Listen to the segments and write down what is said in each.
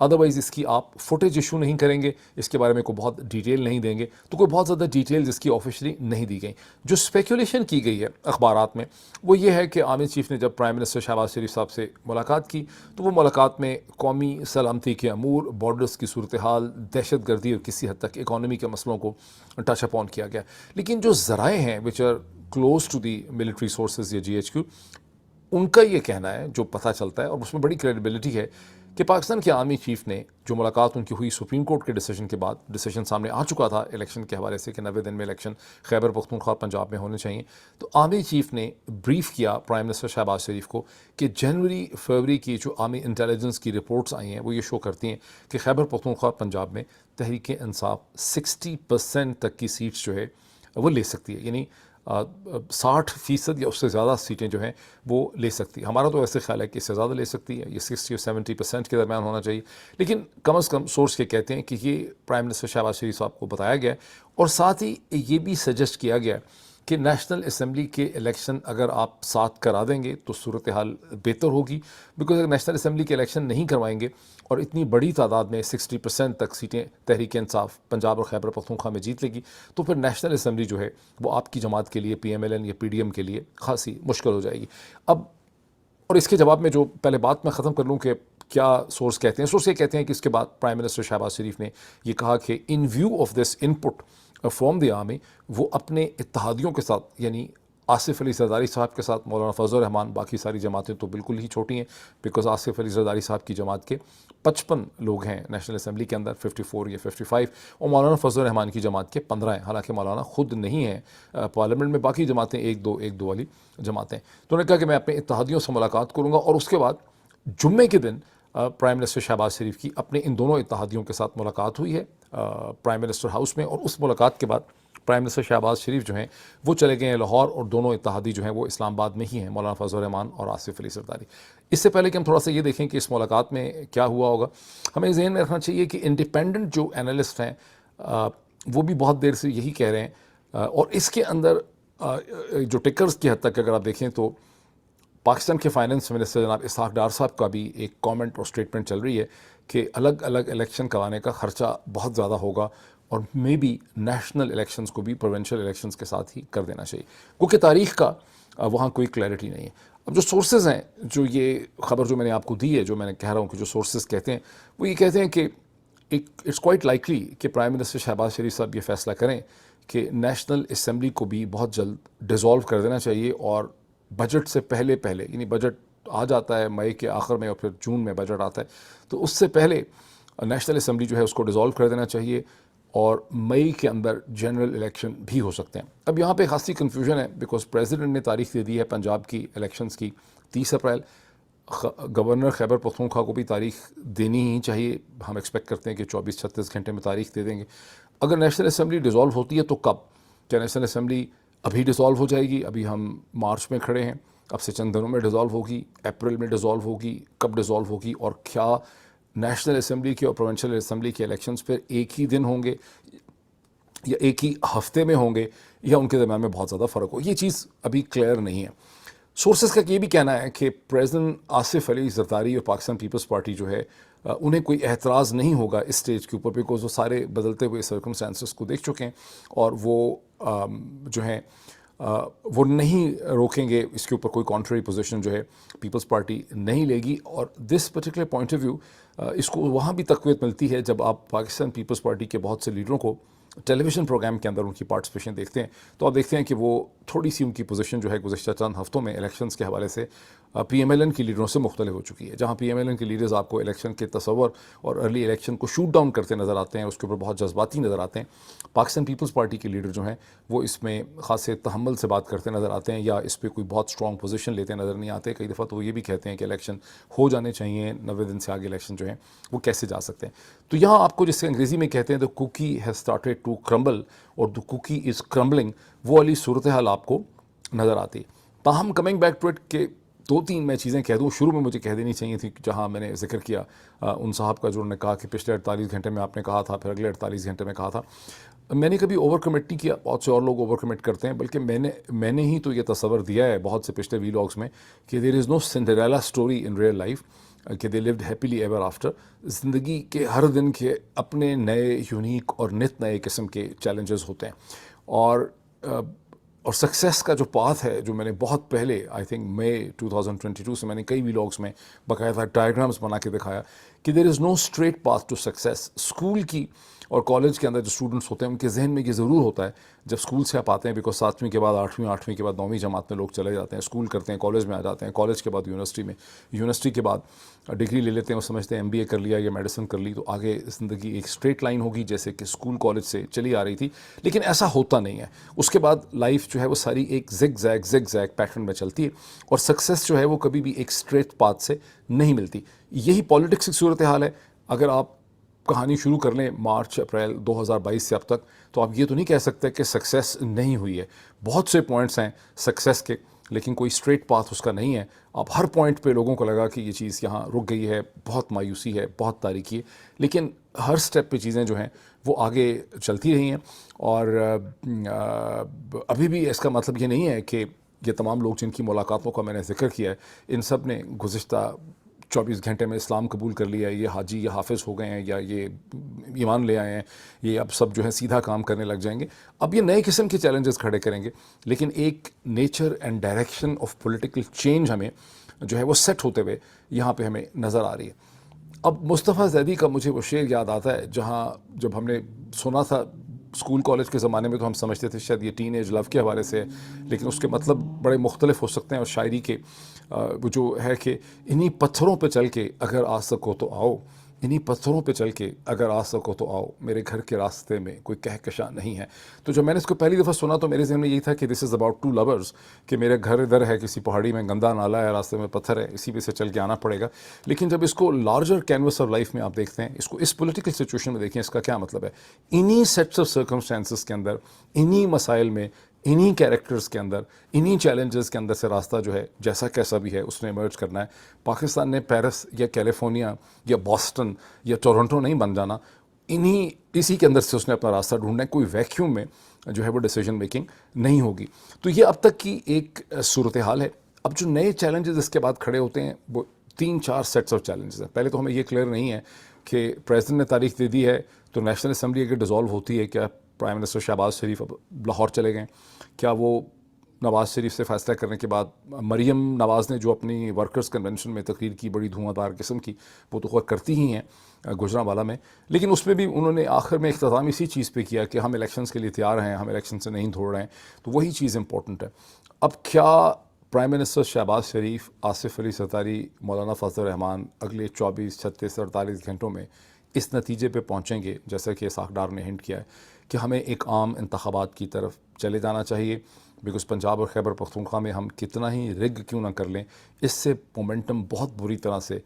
Otherwise اس کی آپ footage issue نہیں کریں گے, اس کے بارے میں کوئی بہت ڈیٹیل نہیں دیں گے, تو کوئی بہت زیادہ ڈیٹیلز اس کی آفیشلی نہیں دی گئی. جو اسپیکولیشن کی گئی ہے اخبارات میں وہ یہ ہے کہ آرمی چیف نے جب پرائم منسٹر شہباز شریف صاحب سے ملاقات کی تو وہ ملاقات میں قومی سلامتی کے امور, بارڈرز کی صورتحال, دہشت گردی اور کسی حد تک اکانومی کے مسئلوں کو ٹچ اپ آن کیا گیا. لیکن جو ذرائع ہیں which are close to the military sources یا GHQ, ان کا یہ کہنا ہے جو پتہ چلتا ہے, اور اس میں بڑی کریڈیبلٹی ہے, کہ پاکستان کے آرمی چیف نے جو ملاقات ان کی ہوئی سپریم کورٹ کے ڈیسیجن کے بعد, ڈیسیجن سامنے آ چکا تھا الیکشن کے حوالے سے کہ 90 دن میں الیکشن خیبر پختونخوا پنجاب میں ہونے چاہیے, تو آرمی چیف نے بریف کیا پرائم منسٹر شہباز شریف کو کہ جنوری فروری کی جو آرمی انٹیلیجنس کی رپورٹس آئی ہیں وہ یہ شو کرتی ہیں کہ خیبر پختونخوا پنجاب میں تحریک انصاف 60% تک کی سیٹس جو ہے وہ لے سکتی ہے, یعنی 60% یا اس سے زیادہ سیٹیں جو ہیں وہ لے سکتی ہے. ہمارا تو ایسے خیال ہے کہ اس سے زیادہ لے سکتی ہے, یہ 60 اور 70% کے درمیان ہونا چاہیے, لیکن کم از کم سورس کے کہتے ہیں کہ یہ پرائم منسٹر شہباز شریف صاحب کو بتایا گیا ہے, اور ساتھ ہی یہ بھی سجیسٹ کیا گیا ہے کہ نیشنل اسمبلی کے الیکشن اگر آپ ساتھ کرا دیں گے تو صورتحال بہتر ہوگی, بیکاز اگر نیشنل اسمبلی کے الیکشن نہیں کروائیں گے اور اتنی بڑی تعداد میں 60% تک سیٹیں تحریک انصاف پنجاب اور خیبر پختونخوا میں جیت لے گی, تو پھر نیشنل اسمبلی جو ہے وہ آپ کی جماعت کے لیے PMLN یا PDM کے لیے خاصی مشکل ہو جائے گی. اب اور اس کے جواب میں جو پہلے بات میں ختم کر لوں کہ کیا سورس کہتے ہیں, سورس یہ کہتے ہیں کہ اس کے بعد پرائم منسٹر شہباز شریف نے یہ کہا کہ in view of this input from the army, وہ اپنے اتحادیوں کے ساتھ, یعنی آصف علی زرداری صاحب کے ساتھ, مولانا فضل الرحمان, باقی ساری جماعتیں تو بالکل ہی چھوٹی ہیں, بیکاز آصف علی زرداری صاحب کی جماعت کے 55 لوگ ہیں نیشنل اسمبلی کے اندر, 54 یا 55, اور مولانا فضل الرحمان کی جماعت کے 15 ہیں, حالانکہ مولانا خود نہیں ہیں پارلیمنٹ میں, باقی جماعتیں ایک دو والی جماعتیں. تو انہوں نے کہا کہ میں اپنے اتحادیوں سے ملاقات کروں گا, اور اس کے بعد جمعے کے دن پرائم منسٹر شہباز شریف کی اپنے ان دونوں اتحادیوں کے ساتھ ملاقات ہوئی ہے پرائم منسٹر ہاؤس میں, اور اس ملاقات کے بعد پرائم منسٹر شہباز شریف جو ہیں وہ چلے گئے ہیں لاہور, اور دونوں اتحادی جو ہیں وہ اسلام آباد میں ہی ہیں, مولانا فضل الرحمان اور آصف علی زرداری. اس سے پہلے کہ ہم تھوڑا سا یہ دیکھیں کہ اس ملاقات میں کیا ہوا ہوگا, ہمیں ذہن میں رکھنا چاہیے کہ انڈیپینڈنٹ جو اینالسٹ ہیں وہ بھی بہت دیر سے یہی کہہ رہے ہیں, اور اس کے اندر جو ٹکرز کی حد تک اگر آپ دیکھیں تو پاکستان کے فائنانس منسٹر جناب اسحاق ڈار صاحب کا بھی ایک کامنٹ اور اسٹیٹمنٹ چل رہی ہے کہ الگ الگ الیکشن کرانے کا خرچہ بہت زیادہ ہوگا, اور مے بی نیشنل الیکشنز کو بھی پروونشل الیکشنز کے ساتھ ہی کر دینا چاہیے, کیونکہ تاریخ کا وہاں کوئی کلیئرٹی نہیں ہے. اب جو سورسز ہیں, جو یہ خبر جو میں نے آپ کو دی ہے, جو میں نے کہہ رہا ہوں کہ جو سورسز کہتے ہیں وہ یہ کہتے ہیں کہ اٹس کوائٹ لائکلی کہ پرائم منسٹر شہباز شریف صاحب یہ فیصلہ کریں کہ نیشنل اسمبلی کو بھی بہت جلد ڈیزالو کر دینا چاہیے, اور بجٹ سے پہلے یعنی بجٹ آ جاتا ہے مئی کے آخر میں اور پھر جون میں بجٹ آتا ہے, تو اس سے پہلے نیشنل اسمبلی جو ہے اس کو ڈیزالو کر دینا چاہیے, اور مئی کے اندر جنرل الیکشن بھی ہو سکتے ہیں. اب یہاں پہ خاصی کنفیوژن ہے, بیکاز پریزیڈنٹ نے تاریخ دے دی ہے پنجاب کی الیکشنز کی 30 اپریل, گورنر خیبر پختونخوا کو بھی تاریخ دینی ہی چاہیے, ہم ایکسپیکٹ کرتے ہیں کہ 24-36 گھنٹے میں تاریخ دے دیں گے. اگر نیشنل اسمبلی ڈیزالو ہوتی ہے تو کب, کیا نیشنل اسمبلی ابھی ڈیزالو ہو جائے گی, ابھی ہم مارچ میں کھڑے ہیں, اب سے چند دنوں میں ڈیزالو ہوگی, اپریل میں ڈیزالو ہوگی, کب ڈیزالو ہوگی, اور کیا نیشنل اسمبلی کے اور پروونشل اسمبلی کے الیکشنز پھر ایک ہی دن ہوں گے یا ایک ہی ہفتے میں ہوں گے, یا ان کے درمیان میں بہت زیادہ فرق ہو, یہ چیز ابھی کلیئر نہیں ہے. سورسز کا یہ بھی کہنا ہے کہ پریزیڈنٹ آصف علی زرداری اور پاکستان پیپلز پارٹی جو ہے انہیں کوئی اعتراض نہیں ہوگا اس سٹیج کے اوپر, بیکاز وہ سارے بدلتے ہوئے سرکمسٹانسز کو دیکھ چکے ہیں, اور وہ جو ہیں وہ نہیں روکیں گے اس کے اوپر, کوئی کانٹری پوزیشن جو ہے پیپلز پارٹی نہیں لے گی. اور this particular point of view اس کو وہاں بھی تقویت ملتی ہے جب آپ پاکستان پیپلز پارٹی کے بہت سے لیڈروں کو ٹیلی ویژن پروگرام کے اندر ان کی پارٹیسپیشن دیکھتے ہیں, تو آپ دیکھتے ہیں کہ وہ تھوڑی سی ان کی پوزیشن جو ہے گزشتہ چند ہفتوں میں الیکشنز کے حوالے سے PMLN کی لیڈروں سے مختلف ہو چکی ہے. جہاں PMLN کے لیڈرز آپ کو الیکشن کے تصور اور ارلی الیکشن کو شوٹ ڈاؤن کرتے نظر آتے ہیں, اس کے اوپر بہت جذباتی نظر آتے ہیں, پاکستان پیپلز پارٹی کے لیڈر جو ہیں وہ اس میں خاصے تحمل سے بات کرتے نظر آتے ہیں, یا اس پہ کوئی بہت اسٹرانگ پوزیشن لیتے نظر نہیں آتے. کئی دفعہ تو وہ یہ بھی کہتے ہیں کہ الیکشن ہو جانے چاہیے, 90 دن سے آگے الیکشن جو ہیں وہ کیسے جا سکتے ہیں. تو یہاں آپ کو جسے انگریزی میں کہتے ہیں دا کوکی ہیز اسٹارٹیڈ ٹو کرمبل اور دا کوکی از کرمبلنگ, وہ والی صورتحال آپ کو نظر آتی ہے. تاہم کمنگ بیک ٹو اٹ کہ 2-3 میں چیزیں کہہ دوں, شروع میں مجھے کہہ دینی چاہیے تھی, جہاں میں نے ذکر کیا ان صاحب کا جو انہوں نے کہا کہ پچھلے 48 گھنٹے میں آپ نے کہا تھا, پھر اگلے 48 گھنٹے میں کہا تھا. میں نے کبھی اوور کمٹ نہیں کیا, بہت سے اور لوگ اوور کمٹ کرتے ہیں, بلکہ میں نے ہی تو یہ تصور دیا ہے بہت سے پچھلے ویلاگس میں کہ there is no Cinderella story in real life. کہ they lived happily ever after. زندگی کے ہر دن کے اپنے نئے یونیک اور نت نئے قسم کے چیلنجز ہوتے ہیں. اور سکسیس کا جو پاتھ ہے جو میں نے بہت پہلے آئی تھنک مئی 2022 سے میں نے کئی ویلاگس میں باقاعدہ ڈائیگرامس بنا کے دکھایا کہ there is no straight path to success. School کی اور کالج کے اندر جو اسٹوڈنٹس ہوتے ہیں ان کے ذہن میں یہ ضرور ہوتا ہے جب اسکول سے آپ آتے ہیں، بیکاز 7ویں کے بعد 8ویں کے بعد 9ویں جماعت میں لوگ چلے جاتے ہیں، اسکول کرتے ہیں، کالج میں آ جاتے ہیں، کالج کے بعد یونیورسٹی میں، یونیورسٹی کے بعد ڈگری لے لیتے ہیں اور سمجھتے ہیں MBA کر لیا یا میڈیسن کر لی تو آگے زندگی ایک اسٹریٹ لائن ہوگی جیسے کہ اسکول کالج سے چلی آ رہی تھی. لیکن ایسا ہوتا نہیں ہے. اس کے بعد لائف جو ہے وہ ساری ایک زگ زیگ پیٹرن میں چلتی ہے اور سکسیس جو ہے وہ کبھی بھی ایک اسٹریٹ پاتھ سے نہیں ملتی. یہی پالیٹکس کی صورتحال ہے. اگر آپ کہانی شروع کر لیں مارچ اپریل 2022 سے اب تک تو آپ یہ تو نہیں کہہ سکتے کہ سکسیس نہیں ہوئی ہے. بہت سے پوائنٹس ہیں سکسیس کے لیکن کوئی اسٹریٹ پاتھ اس کا نہیں ہے. اب ہر پوائنٹ پہ لوگوں کو لگا کہ یہ چیز یہاں رک گئی ہے، بہت مایوسی ہے، بہت تاریکی ہے، لیکن ہر سٹیپ پہ چیزیں جو ہیں وہ آگے چلتی رہی ہیں. اور ابھی بھی اس کا مطلب یہ نہیں ہے کہ یہ تمام لوگ جن کی ملاقاتوں کا میں نے ذکر کیا ہے ان سب نے گزشتہ 24 گھنٹے میں اسلام قبول کر لیا ہے، یہ حاجی یا حافظ ہو گئے ہیں یا یہ ایمان لے آئے ہیں، یہ اب سب جو ہے سیدھا کام کرنے لگ جائیں گے. اب یہ نئے قسم کے چیلنجز کھڑے کریں گے لیکن ایک nature and direction of political change ہمیں جو ہے وہ سیٹ ہوتے ہوئے یہاں پہ ہمیں نظر آ رہی ہے. اب مصطفیٰ زیدی کا مجھے وہ شعر یاد آتا ہے جہاں جب ہم نے سنا تھا اسکول کالج کے زمانے میں تو ہم سمجھتے تھے شاید یہ ٹین ایج لو کے حوالے سے ہے، لیکن اس کے مطلب بڑے مختلف ہو سکتے ہیں. اور شاعری کے وہ جو ہے کہ انہی پتھروں پہ چل کے اگر آ سکو تو آؤ، انہی پتھروں پہ چل کے اگر آ سکو تو آؤ، میرے گھر کے راستے میں کوئی کہکشاں نہیں ہے. تو جب میں نے اس کو پہلی دفعہ سنا تو میرے ذہن میں یہی تھا کہ دس از اباؤٹ ٹو لورز، کہ میرے گھر ادھر ہے کسی پہاڑی میں، گندا نالا ہے، راستے میں پتھر ہے، اسی پہ سے چل کے آنا پڑے گا. لیکن جب اس کو لارجر کینوس آف لائف میں آپ دیکھتے ہیں، اس کو اس پولیٹیکل سچویشن میں دیکھیں، اس کا کیا مطلب ہے. انہی سیٹس آف سرکمسٹانسز کے اندر، انہی مسائل میں، انہی کیریکٹرز کے اندر، انہی چیلنجز کے اندر سے راستہ جو ہے جیسا کیسا بھی ہے اس نے ایمرج کرنا ہے. پاکستان نے پیرس یا کیلیفورنیا یا بoston یا ٹورنٹو نہیں بن جانا، اسی کے اندر سے اس نے اپنا راستہ ڈھونڈنا ہے. کوئی ویکیوم میں جو ہے وہ ڈیسیجن میکنگ نہیں ہوگی. تو یہ اب تک کی ایک صورتحال ہے. اب جو نئے چیلنجز اس کے بعد کھڑے ہوتے ہیں وہ 3-4 سیٹس آف چیلنجز ہیں. پہلے تو ہمیں یہ کلیئر نہیں ہے کہ پریزیڈنٹ نے تاریخ دے دی ہے تو نیشنل اسمبلی اگر ڈیزالو ہوتی ہے، کیا پرائم منسٹر شہباز شریف اب لاہور چلے گئے؟ کیا وہ نواز شریف سے فیصلہ کرنے کے بعد مریم نواز نے جو اپنی ورکرز کنونشن میں تقریر کی بڑی دھواں دار قسم کی، وہ تو خود کرتی ہی ہیں گجرانوالہ میں، لیکن اس میں بھی انہوں نے آخر میں اختتام اسی چیز پہ کیا کہ ہم الیکشنز کے لیے تیار ہیں، ہم الیکشن سے نہیں دھوڑ رہے ہیں. تو وہی چیز امپورٹنٹ ہے. اب کیا پرائم منسٹر شہباز شریف، آصف علی زرداری، مولانا فضل الرحمان اگلے 24، 36، 48 گھنٹوں میں اس نتیجے پہ پہنچیں گے جیسا کہ اسحاق ڈار نے ہنٹ کیا ہے کہ ہمیں ایک عام انتخابات کی طرف چلے جانا چاہیے؟ بیکاز پنجاب اور خیبر پختونخوا میں ہم کتنا ہی رگ کیوں نہ کر لیں، اس سے مومنٹم بہت بری طرح سے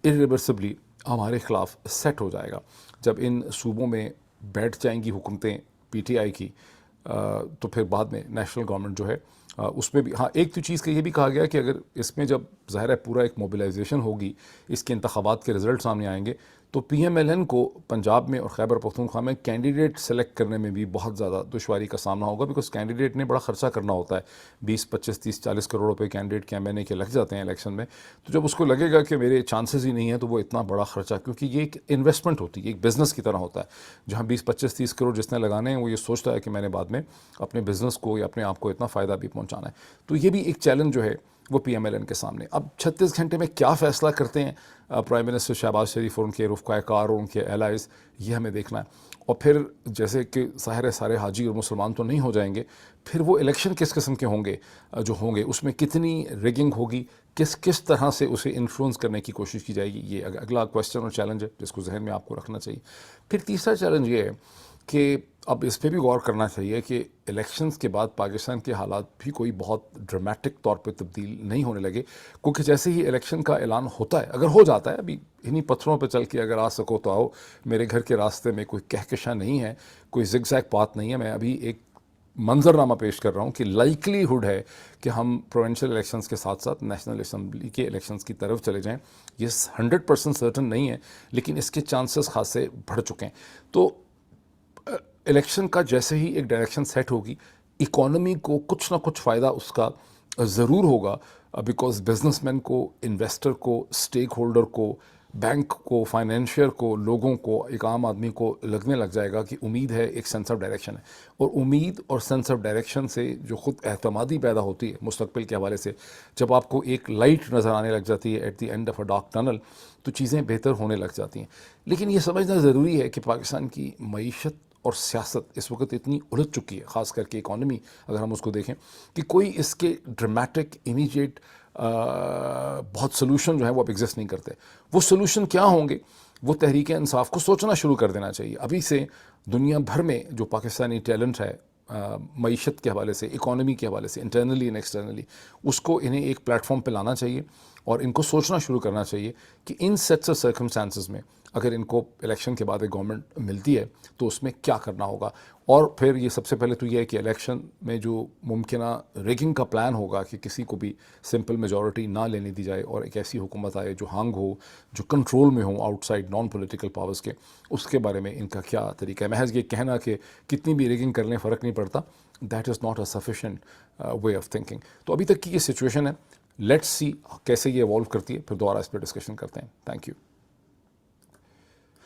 irreversibly ہمارے خلاف سیٹ ہو جائے گا. جب ان صوبوں میں بیٹھ جائیں گی حکومتیں PTI کی تو پھر بعد میں نیشنل گورنمنٹ جو ہے اس میں بھی ایک تو چیز کا یہ بھی کہا گیا کہ اگر اس میں جب ظاہر ہے پورا ایک موبلائزیشن ہوگی، اس کے انتخابات کے رزلٹ سامنے آئیں گے تو PMLN کو پنجاب میں اور خیبر پختونخوا میں کینڈیڈیٹ سلیکٹ کرنے میں بھی بہت زیادہ دشواری کا سامنا ہوگا. بیکاز کینڈیڈیٹ نے بڑا خرچہ کرنا ہوتا ہے، 20، 25، 30، 40 کروڑ روپے کینڈیڈیٹ کے MNA کے لگ جاتے ہیں الیکشن میں. تو جب اس کو لگے گا کہ میرے چانسز ہی نہیں ہیں تو وہ اتنا بڑا خرچہ، کیونکہ یہ ایک انویسٹمنٹ ہوتی ہے، ایک بزنس کی طرح ہوتا ہے جہاں 20، 25، 30 کروڑ جس نے لگانے ہیں وہ یہ سوچتا ہے کہ میں نے بعد میں اپنے بزنس کو یا اپنے آپ کو اتنا فائدہ بھی پہنچانا ہے. تو یہ بھی ایک چیلنج جو ہے وہ PMLN کے سامنے. اب 36 گھنٹے میں کیا فیصلہ کرتے ہیں پرائم منسٹر شہباز شریف اور ان کے رفقائے کار اور ان کے الائز، یہ ہمیں دیکھنا ہے. اور پھر جیسے کہ ظاہر ہے سارے حاجی اور مسلمان تو نہیں ہو جائیں گے، پھر وہ الیکشن کس قسم کے ہوں گے جو ہوں گے، اس میں کتنی ریگنگ ہوگی، کس طرح سے اسے انفلوئنس کرنے کی کوشش کی جائے گی. یہ اگلا کویسچن اور چیلنج ہے جس کو ذہن میں آپ کو رکھنا چاہیے. پھر تیسرا چیلنج یہ ہے کہ اب اس پہ بھی غور کرنا چاہیے کہ الیکشنز کے بعد پاکستان کے حالات بھی کوئی بہت ڈرمیٹک طور پہ تبدیل نہیں ہونے لگے، کیونکہ جیسے ہی الیکشن کا اعلان ہوتا ہے، اگر ہو جاتا ہے، ابھی انہی پتھروں پہ چل کے اگر آ سکو تو آؤ، میرے گھر کے راستے میں کوئی کہکشاں نہیں ہے، کوئی زگ زیگ بات نہیں ہے. میں ابھی ایک منظر نامہ پیش کر رہا ہوں کہ لائکلی ہوڈ ہے کہ ہم پروونشل الیکشنز کے ساتھ ساتھ نیشنل اسمبلی کے الیکشنز کی طرف چلے جائیں. یہ 100% سرٹن نہیں ہے لیکن اس کے چانسز خاصے بڑھ چکے ہیں. تو الیکشن کا جیسے ہی ایک ڈائریکشن سیٹ ہوگی، اکانومی کو کچھ نہ کچھ فائدہ اس کا ضرور ہوگا. بیکاز بزنس مین کو، انویسٹر کو، اسٹیک ہولڈر کو، بینک کو، فائنینشیئر کو، لوگوں کو، ایک عام آدمی کو لگنے لگ جائے گا کہ امید ہے، ایک سینس آف ڈائریکشن ہے. اور امید اور سینس آف ڈائریکشن سے جو خود اعتمادی پیدا ہوتی ہے مستقبل کے حوالے سے، جب آپ کو ایک لائٹ نظر آنے لگ جاتی ہے at the end of a dark tunnel, تو چیزیں بہتر ہونے لگ جاتی ہیں. لیکن یہ سمجھنا ضروری ہے کہ پاکستان کی معیشت اور سیاست اس وقت اتنی الجھ چکی ہے، خاص کر کے اکانومی اگر ہم اس کو دیکھیں، کہ کوئی اس کے ڈرامیٹک امیجیٹ بہت سلوشن جو ہیں وہ اب ایگزسٹ نہیں کرتے. وہ سلوشن کیا ہوں گے؟ وہ تحریک انصاف کو سوچنا شروع کر دینا چاہیے ابھی سے. دنیا بھر میں جو پاکستانی ٹیلنٹ ہے معیشت کے حوالے سے، اکانومی کے حوالے سے، انٹرنلی اینڈ ایکسٹرنلی، اس کو انہیں ایک پلیٹ فارم پہ لانا چاہیے اور ان کو سوچنا شروع کرنا چاہیے کہ ان سیٹس آف سرکمسٹانسز میں اگر ان کو الیکشن کے بعد ایک گورنمنٹ ملتی ہے تو اس میں کیا کرنا ہوگا. اور پھر یہ سب سے پہلے تو یہ ہے کہ الیکشن میں جو ممکنہ ریگنگ کا پلان ہوگا کہ کسی کو بھی سمپل میجورٹی نہ لینے دی جائے اور ایک ایسی حکومت آئے جو ہانگ ہو، جو کنٹرول میں ہو outside non political powers کے، اس کے بارے میں ان کا کیا طریقہ ہے. محض یہ کہنا کہ کتنی بھی ریگنگ کر لیں فرق نہیں پڑتا، that is not a sufficient way of thinking. تو ابھی تک کی یہ سچویشن ہے، لیٹس سی کیسے یہ ایوالو کرتی ہے، پھر دوبارہ اس پہ ڈسکشن کرتے ہیں. Thank you.